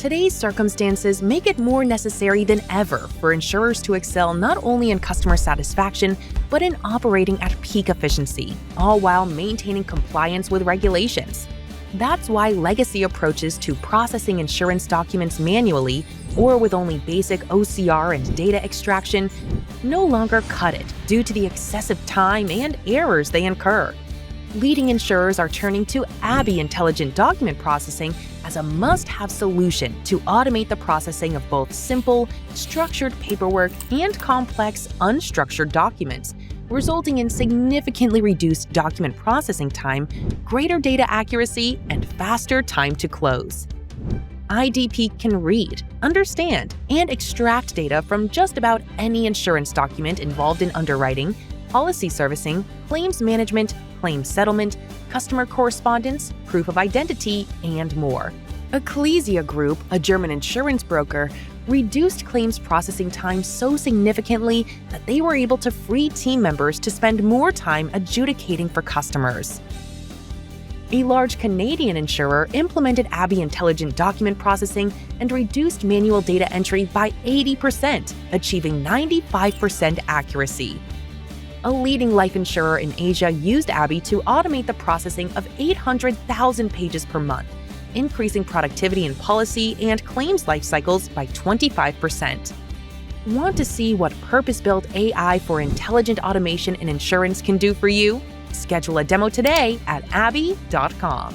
Today's circumstances make it more necessary than ever for insurers to excel not only in customer satisfaction, but in operating at peak efficiency, all while maintaining compliance with regulations. That's why legacy approaches to processing insurance documents manually or with only basic OCR and data extraction no longer cut it due to the excessive time and errors they incur. Leading insurers are turning to ABBYY Intelligent Document Processing as a must-have solution to automate the processing of both simple, structured paperwork and complex, unstructured documents, resulting in significantly reduced document processing time, greater data accuracy, and faster time to close. IDP can read, understand, and extract data from just about any insurance document involved in underwriting, policy servicing, claims management, claims settlement, customer correspondence, proof of identity, and more. Ecclesia Group, a German insurance broker, reduced claims processing time so significantly that they were able to free team members to spend more time adjudicating for customers. A large Canadian insurer implemented ABBYY Intelligent Document Processing and reduced manual data entry by 80%, achieving 95% accuracy. A leading life insurer in Asia used ABBYY to automate the processing of 800,000 pages per month, increasing productivity in policy and claims life cycles by 25%. Want to see what purpose-built AI for intelligent automation in insurance can do for you? Schedule a demo today at ABBYY.com.